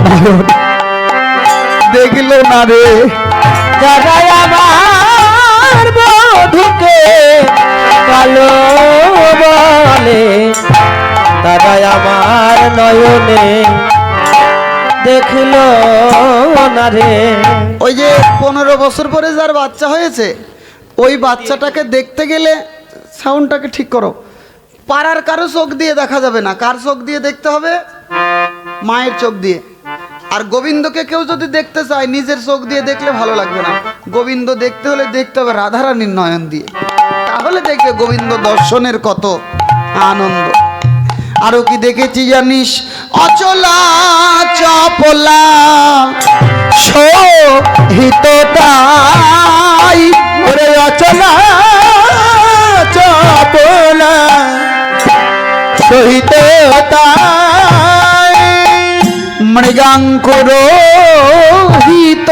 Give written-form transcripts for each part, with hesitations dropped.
নয়ন দেখলো না রে। দাদাই আমার বধূকে কালো বলে, দাদাই আমার নয়নে দেখলো না রে। ওই যে 15 বছর পরে যার বাচ্চা হয়েছে, ওই বাচ্চাটাকে দেখতে গেলে সাউন্ডটাকে ঠিক করো, পাড়ার কারো চোখ দিয়ে দেখা যাবে না। কার চোখ দিয়ে দেখতে হবে? মায়ের চোখ দিয়ে। আর গোবিন্দকে কেউ যদি দেখতে চায় নিজের চোখ দিয়ে দেখলে ভালো লাগবে না, গোবিন্দ দেখতে হলে দেখতে হবে রাধারানীর নয়ন দিয়ে, তাহলে দেখবে গোবিন্দ দর্শনের কত আনন্দ। আরো কি দেখেছি জানিস? অচলা চপলা শোহিত তাই, ওরে অচলা চপলা শোহিত তাই, মৃগাঙ্কুরোহিত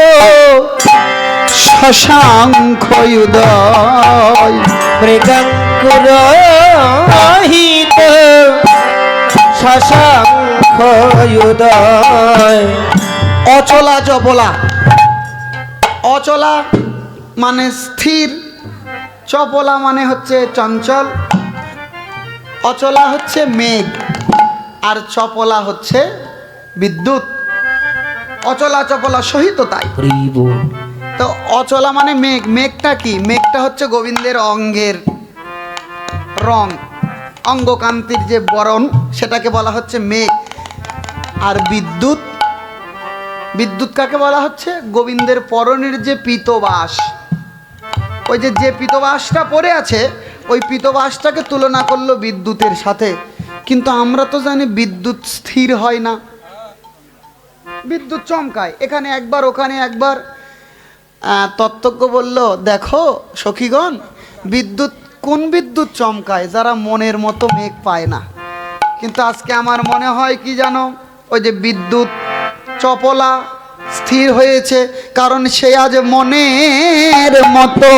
শশাঙ্খ উদয়, মৃগাঙ্কুরোহিত শশাঙ্খ উদয়। অচলা চপলা, অচলা মানে স্থির, চপলা মানে হচ্ছে চঞ্চল। অচলা হচ্ছে মেঘ আর চপলা হচ্ছে বিদ্যুৎ। অচলা চপলা সহিত তাই। তো অচলা মানে মেঘ, মেঘটা কি? মেঘটা হচ্ছে গোবিন্দের অঙ্গের রং, অঙ্গকান্তির যে বরণ, সেটাকে বলা হচ্ছে মেঘ। আর বিদ্যুৎ, বিদ্যুৎ কাকে বলা হচ্ছে? গোবিন্দের পরনের যে পীতবাস, ওই যে পীতবাসটা পরে আছে, ওই পীতবাসটাকে তুলনা করলো বিদ্যুতের সাথে। কিন্তু আমরা তো জানি বিদ্যুৎ স্থির হয় না, বিদ্যুৎ চমকায়, এখানে একবার ওখানে একবার। তত্ত্বজ্ঞ বলল, দেখো সখীগণ, বিদ্যুৎ কোন বিদ্যুৎ চমকায়? যারা মনের মতো মেঘ পায় না। কিন্তু আজকে আমার মনে হয় কি জানো, ওই যে বিদ্যুৎ চপলা স্থির হয়েছে, কারণ সে আজ মনের মতো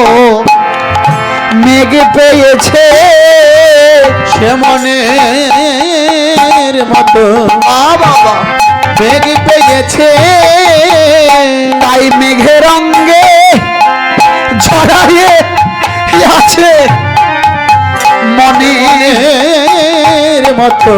মেঘ পেয়েছে। সে মনের মতো বাবা মেঘ পেয়েছে, তাই মেঘের অঙ্গে জড়াইয়ে আছে মনের মতো